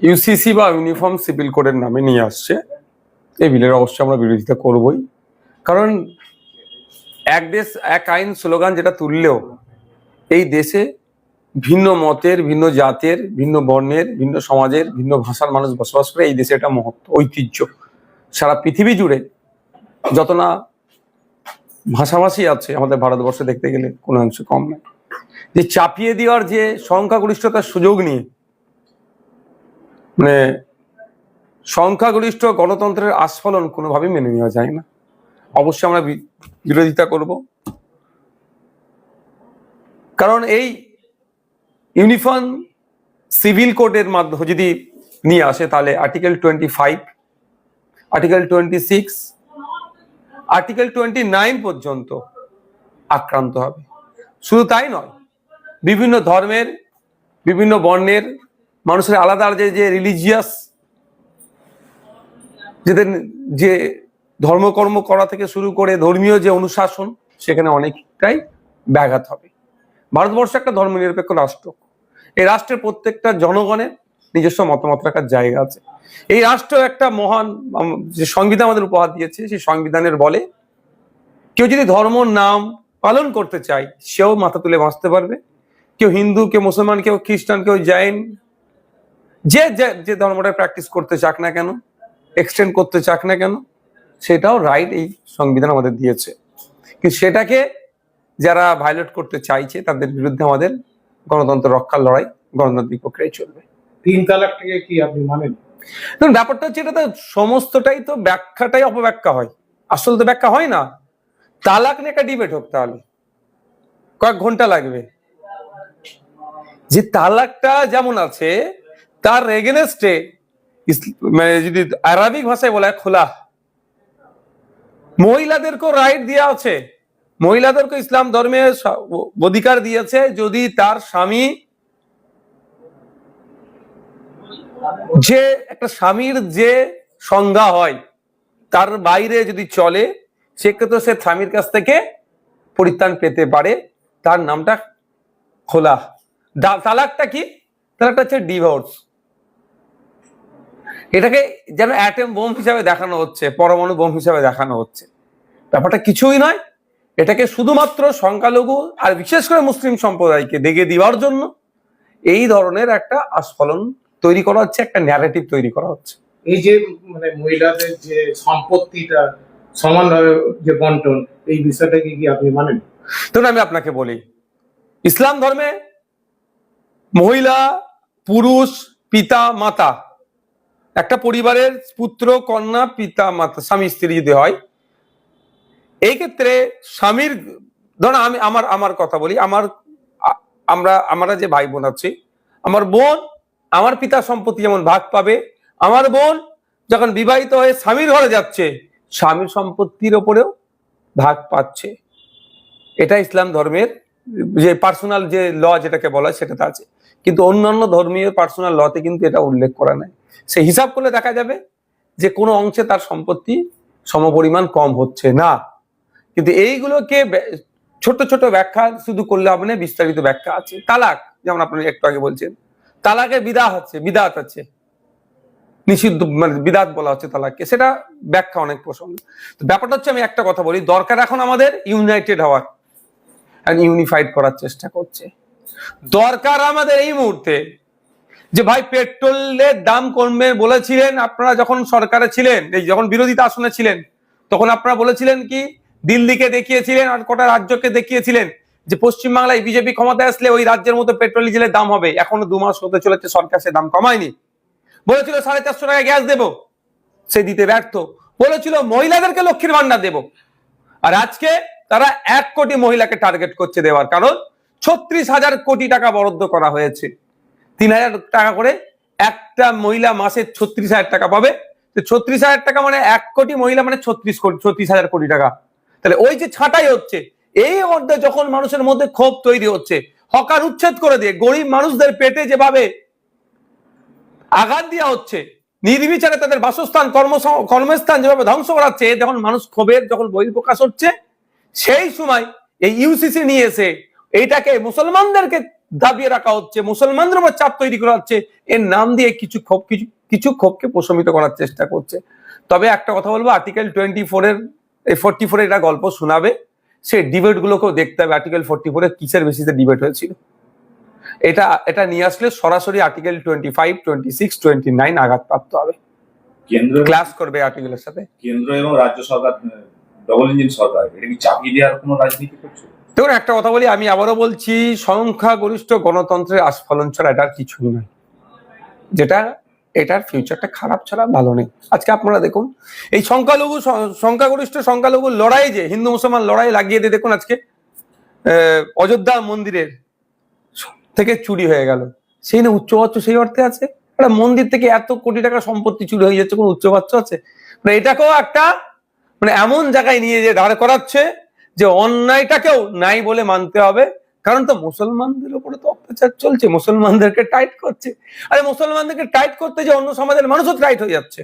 UCC বা uniform civil কোডের নামে নিয়ে আসছে। এই বিলের অবশ্যই আমরা বিরোধিতা করবই, কারণ এক দেশ এক আইন স্লোগান যেটা তুললেও এই দেশে ভিন্ন মতের, ভিন্ন জাতের, ভিন্ন বর্ণের, ভিন্ন সমাজের, ভিন্ন ভাষার মানুষ বসবাস করে। এই দেশে একটা মহত্ব, ঐতিহ্য। সারা পৃথিবী জুড়ে যত না ভাষাভাষী আছে আমাদের ভারতবর্ষে দেখতে গেলে কোনো অংশ কম নয়। যে চাপিয়ে দেওয়ার যে সংখ্যাগরিষ্ঠতার সুযোগ নিয়ে, মানে সংখ্যাগরিষ্ঠ গণতন্ত্রের আস্ফলন কোনোভাবেই মেনে নেওয়া যায় না। অবশ্যই আমরা বিরোধিতা করব, কারণ এই ইউনিফর্ম সিভিল কোডের মাধ্যমে যদি নিয়ে আসে তাহলে আর্টিকেল 25, আর্টিকেল 26, আর্টিকেল 29 পর্যন্ত আক্রান্ত হবে। শুধু তাই নয়, বিভিন্ন ধর্মের, বিভিন্ন বর্ণের মানুষের আলাদা যে রিলিজিয়াস যে ধর্মকর্ম করা থেকে শুরু করে ধর্মীয় যে অনুশাসন, সেখানে অনেকটাই ব্যাঘাত হবে। ভারতবর্ষ একটা ধর্মনিরপেক্ষ রাষ্ট্র। এই রাষ্ট্রের প্রত্যেকটা জনগণের নিজস্ব মতামত রাখার জায়গা আছে। এই রাষ্ট্র একটা মহান যে সংবিধান আমাদের উপহার দিয়েছে, সেই সংবিধানের বলে কেউ যদি ধর্ম নাম পালন করতে চায় সেও মাথা তুলে বাঁচতে পারবে। কেউ হিন্দু, কেউ মুসলমান, কেউ খ্রিস্টান, কেউ জৈন, যে যে ধর্মটা প্র্যাকটিস করতে চাক না কেন, এক্সটেন্ড করতে চাক না কেন, সেটাও রাইট এই সংবিধান আমাদের দিয়েছে। কিন্তু সেটাকে যারা ভায়োলেট করতে চাইছে তাদের বিরুদ্ধে আমাদের গণতন্ত্র রক্ষার লড়াই গণতান্ত্রিক প্রক্রিয়ায় চলবে। 3 তালাকটাকে কি আপনি মানেন? দেখুন, ব্যাপারটা হচ্ছে এটা তো সমস্তটাই তো ব্যাখ্যাটাই অপব্যাখ্যা হয়, আসলে তো ব্যাখ্যা হয় না। তালাক নিয়ে একটা ডিবেট হোক, তাহলে কয়েক ঘন্টা লাগবে। যে তালাকটা যেমন আছে তার এগেনস্টে মানে যদি আরবিক ভাষায় বলা হয় খোলা, মহিলাদেরকেও রাইট দেওয়া আছে। মহিলাদেরকে ইসলাম ধর্মে অধিকার দিয়েছে, যদি তার স্বামী, যে একটা স্বামীর যে সংজ্ঞা হয় তার বাইরে যদি চলে, সেক্ষেত্রে সে স্বামীর কাছ থেকে পরিত্রাণ পেতে পারে। তার নামটা খোলা। তালাকটা কি? তালাকটা হচ্ছে ডিভোর্স। এটাকে যেন অ্যাটম বোম হিসাবে দেখানো হচ্ছে, পরমাণু বোম হিসাবে দেখানো হচ্ছে। ব্যাপারটা কিছুই নয়। এটাকে শুধুমাত্র সংখ্যালঘু আর বিশেষ করে মুসলিম সম্প্রদায়কে দেখিয়ে দেওয়ার জন্য এই ধরনের একটা আস্ফলন তৈরি করা হচ্ছে, একটা ন্যারেটিভ তৈরি করা হচ্ছে। এই যে মানে মহিলাদের যে সম্পত্তিটা সমানভাবে যে বন্টন, এই বিষয়টাকে কি আপনি মানেন? তখন আমি আপনাকে বলি, ইসলাম ধর্মে মহিলা, পুরুষ, পিতা, মাতা, একটা পরিবারের পুত্র, কন্যা, পিতা, মাতা, স্বামী স্ত্রী যদি হয়, এই ক্ষেত্রে স্বামীর, ধরুন আমি আমার কথা বলি, আমরা যে ভাই বোন আছি, আমার বোন আমার পিতা সম্পত্তি যেমন ভাগ পাবে, আমার বোন যখন বিবাহিত হয়ে স্বামীর ঘরে যাচ্ছে স্বামীর সম্পত্তির ওপরেও ভাগ পাচ্ছে। এটা ইসলাম ধর্মের যে পার্সোনাল যে ল যেটাকে বলা হয় সেটাতে আছে, কিন্তু অন্যান্য ধর্মীয় পার্সোনাল লতে কিন্তু এটা উল্লেখ করা নাই। সে হিসাব করলে দেখা যাবে যে কোনো অংশে তার সম্পত্তি সমপরিমাণ কম হচ্ছে না। কিন্তু এইগুলোকে ছোট ছোট ব্যাখ্যা শুধু করলে হবে না, বিস্তারিত ব্যাখ্যা আছে। তালাক, যেমন আপনি একটু আগে বলছেন, তালাকে বিদাত আছে, নিষিদ্ধ, মানে বিদাত বলা হচ্ছে তালাককে, সেটা ব্যাখ্যা অনেক প্রসঙ্গ। তো ব্যাপারটা হচ্ছে, আমি একটা কথা বলি, দরকার এখন আমাদের ইউনাইটেড হওয়ার, ইউনিফাইড করার চেষ্টা করছে। দরকার আমাদের এই মুহূর্তে যে ভাই পেট্রোলের দাম কমবে বলেছিলেন আপনারা যখন সরকারে ছিলেন, এই যখন বিরোধিতা আসনে ছিলেন, তখন আপনারা বলেছিলেন কি, দিল্লিকে দেখিয়েছিলেন আর কটা রাজ্যকে দেখিয়েছিলেন যে পশ্চিমবাংলায় বিজেপি ক্ষমতায় আসলে ওই রাজ্যের মতো পেট্রোল ডিজেলের দাম হবে। এখনো 2 মাস হতে চলেছে, সরকার সে দাম কমায়নি। বলেছিল 450 টাকা গ্যাস দেবো, সে দিতে ব্যর্থ। বলেছিল মহিলাদেরকে লক্ষ্মীর ভান্ডার দেবো, আর আজকে তারা 1 কোটি মহিলাকে টার্গেট করছে দেওয়ার। কারণ 36,000 কোটি টাকা বরাদ্দ করা হয়েছে, 3,000 টাকা করে একটা মহিলা মাসে 36,000 টাকা পাবে। 36,000 টাকা মানে 1 কোটি মহিলা মানে 36,000 কোটি টাকা। তাহলে ওই যে ছাঁটাই হচ্ছে, এই মধ্যে যখন মানুষের মধ্যে ক্ষোভ তৈরি হচ্ছে, হকার উচ্ছেদ করে দিয়ে গরিব মানুষদের পেটে যেভাবে আঘাত দেওয়া হচ্ছে, নির্বিচারে তাদের বাসস্থান, কর্মস্থান যেভাবে ধ্বংস করাচ্ছে, যখন মানুষ ক্ষোভের যখন বহিঃপ্রকাশ হচ্ছে, সেই সময় এই ইউসিসি নিয়ে এসে এইটাকে মুসলমানদেরকে দাবিয়ে রাখা হচ্ছে, মুসলমানদের উপর চাপ তৈরি করা হচ্ছে, এর নাম দিয়ে কিছু ক্ষোভকে প্রশমিত করার চেষ্টা করছে। তবে একটা কথা বলবো, আর্টিকেল 44 এটা গল্প শোনাবে, সে ডিবেট গুলোকেও দেখতে হবে আর্টিকেল 44 কিসের বেসিসে ডিবেট হয়েছিল। এটা নিয়ে আসলে সরাসরি আর্টিকেল 25, 26, 29 আঘাতপ্রাপ্ত হবে, ক্লাস করবে আর্টিকেলের সাথে। কেন্দ্র এবং রাজ্য সরকার ডবল ইঞ্জিন সরকার, এটা কি চাপিয়ে দেওয়ার কোনো রাজনীতি করছে? দেখুন, একটা কথা বলি, আমি আবারও বলছি, সংখ্যাগরিষ্ঠ গণতন্ত্রের আস্ফলন ছাড়া এটার কিছুই নয়, এটার ফিউচারটা খারাপ ছাড়া ভালো নেই। আজকে আপনারা দেখুন, এই সংখ্যাগরিষ্ঠ সংখ্যালঘু লড়াই, যে হিন্দু মুসলমান লড়াই লাগিয়ে দিয়ে দেখুন, আজকে অযোধ্যা মন্দিরের থেকে চুরি হয়ে গেল, সেই না উচ্চবাচ্য সেই অর্থে আছে? একটা মন্দির থেকে এত কোটি টাকা সম্পত্তি চুরি হয়ে যাচ্ছে, কোন উচ্চবাচ্য আছে? মানে এটাকেও একটা এমন জায়গায় নিয়ে যে দাঁড় করাচ্ছে যে অন্যায়টাকেও নাই বলে মানতে হবে, কারণ তো মুসলমানদের উপরে তো অত্যাচার চলছে, মুসলমানদেরকে টাইট করছে। আরে মুসলমানদেরকে টাইট করতে যে অন্য সমাজের মানুষও টাইট হয়ে যাচ্ছে।